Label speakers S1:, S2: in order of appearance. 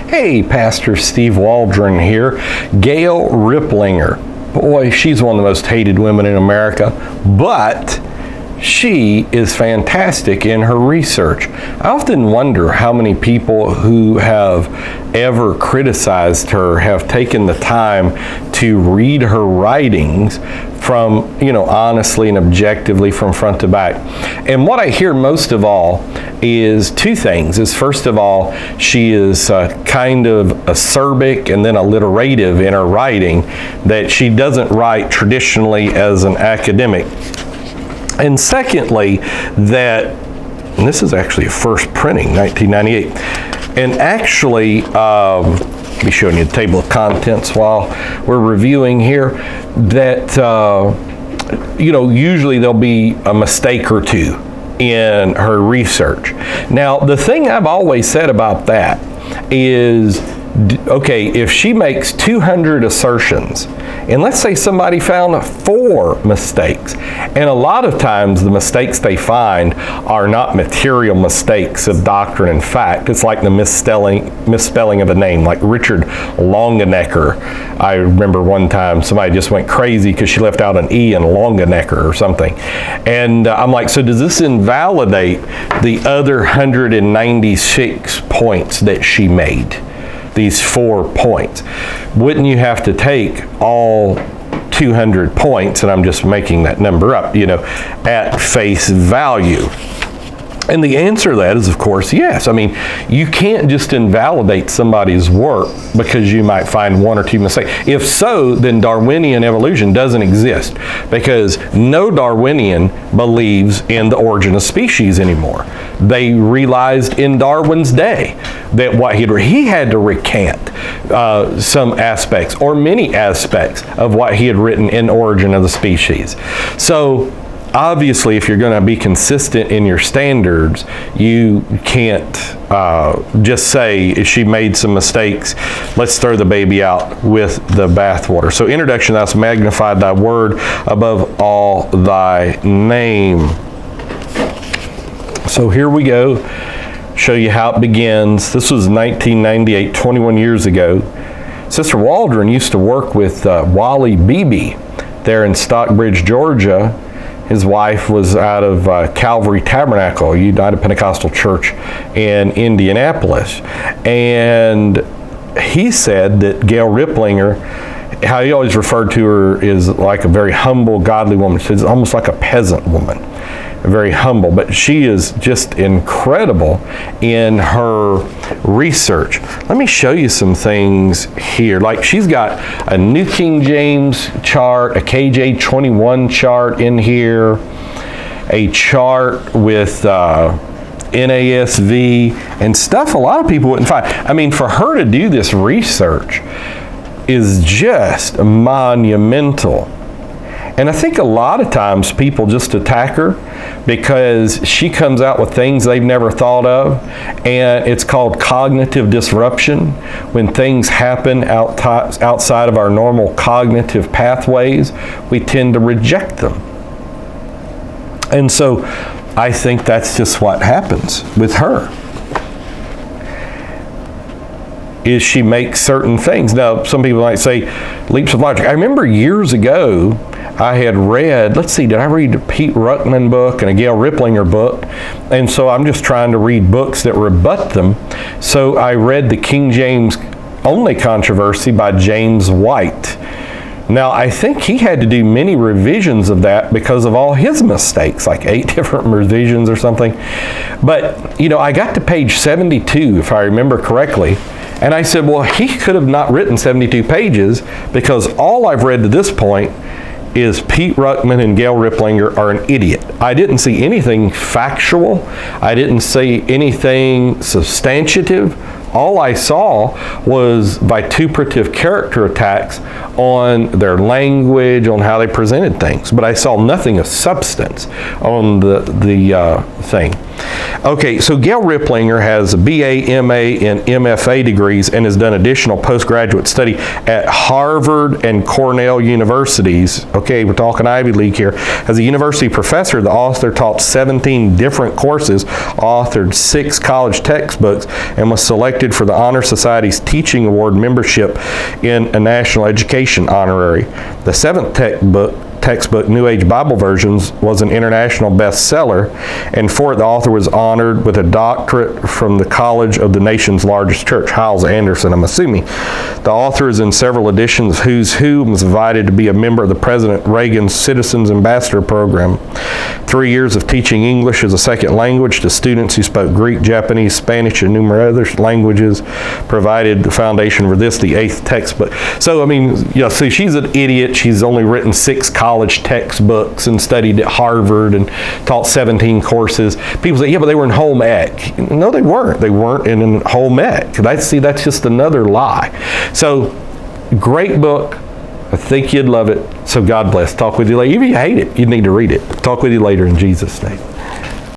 S1: Hey, Pastor Steve Waldron here. Gail Riplinger. Boy, she's one of the most hated women in America, but she is fantastic in her research. I often wonder how many people who have ever criticized her have taken the time to read her writings from, honestly and objectively from front to back. And what I hear most of all is two things. First of all, she is kind of acerbic and then alliterative in her writing, that she doesn't write traditionally as an academic. And secondly, and this is actually a first printing, 1998. And actually, I'll be showing you the table of contents while we're reviewing here, that, usually there'll be a mistake or two in her research. Now, the thing I've always said about that is, okay, if she makes 200 assertions, and let's say somebody found 4 mistakes, and a lot of times the mistakes they find are not material mistakes of doctrine and fact. It's like the misspelling of a name, like Richard Longenecker. I remember one time somebody just went crazy because she left out an E in Longenecker or something. And I'm like, so does this invalidate the other 196 points that she made? These 4 points. Wouldn't you have to take all 200 points, and I'm just making that number up, at face value? And the answer to that is, of course, yes. I mean, you can't just invalidate somebody's work because you might find 1 or 2 mistakes. If so, then Darwinian evolution doesn't exist, because no Darwinian believes in the origin of species anymore. They realized in Darwin's day that what he had to recant some aspects or many aspects of what he had written in Origin of the Species. So obviously, if you're going to be consistent in your standards, you can't just say she made some mistakes, let's throw the baby out with the bathwater. So introduction, thou's magnified thy word above all thy name. So here we go, show you how it begins. This was 1998, 21 years ago. Sister Waldron used to work with Wally Beebe there in Stockbridge, Georgia. His wife was out of Calvary Tabernacle, United Pentecostal Church in Indianapolis. And he said that Gail Riplinger, how he always referred to her, is like a very humble, godly woman. She's almost like a peasant woman, very humble. But she is just incredible in her research. Let me show you some things here. Like, she's got a New King James chart, a KJ21 chart in here, a chart with NASV and stuff a lot of people wouldn't find. I mean, for her to do this research is just monumental. And I think a lot of times people just attack her because she comes out with things they've never thought of, and it's called cognitive disruption. When things happen outside of our normal cognitive pathways, we tend to reject them. And so I think that's just what happens with her, is she makes certain things. Now, some people might say leaps of logic. I remember years ago, I had read, did I read a Pete Ruckman book and a Gail Riplinger book? And so I'm just trying to read books that rebut them. So I read the King James Only Controversy by James White. Now, I think he had to do many revisions of that because of all his mistakes, like 8 different revisions or something. But, I got to page 72, if I remember correctly, and I said, well, he could have not written 72 pages because all I've read to this point is Pete Ruckman and Gail Riplinger are an idiot. I didn't see anything factual. I didn't see anything substantive. All I saw was vituperative character attacks on their language, on how they presented things. But I saw nothing of substance on the thing. Okay, so Gail Riplinger has a BA, MA, and MFA degrees and has done additional postgraduate study at Harvard and Cornell universities. Okay, we're talking Ivy League here. As a university professor, the author taught 17 different courses, authored 6 college textbooks, and was selected for the Honor Society's Teaching Award membership in a National Education Honorary. The 7th textbook, New Age Bible Versions, was an international bestseller, and for it the author was honored with a doctorate from the College of the nation's largest church, Hyles-Anderson, I'm assuming. The author is in several editions of Who's Who and was invited to be a member of the President Reagan's Citizens Ambassador Program. 3 years of teaching English as a second language to students who spoke Greek, Japanese, Spanish, and numerous other languages provided the foundation for this, the 8th textbook. So, I mean, so she's an idiot. She's only written 6 college textbooks and studied at Harvard and taught 17 courses. People say, yeah, but they were in home ec. No, they weren't. They weren't in home ec. That's just another lie. So, great book. I think you'd love it. So God bless. Talk with you later. If you hate it, you need to read it. Talk with you later in Jesus' name.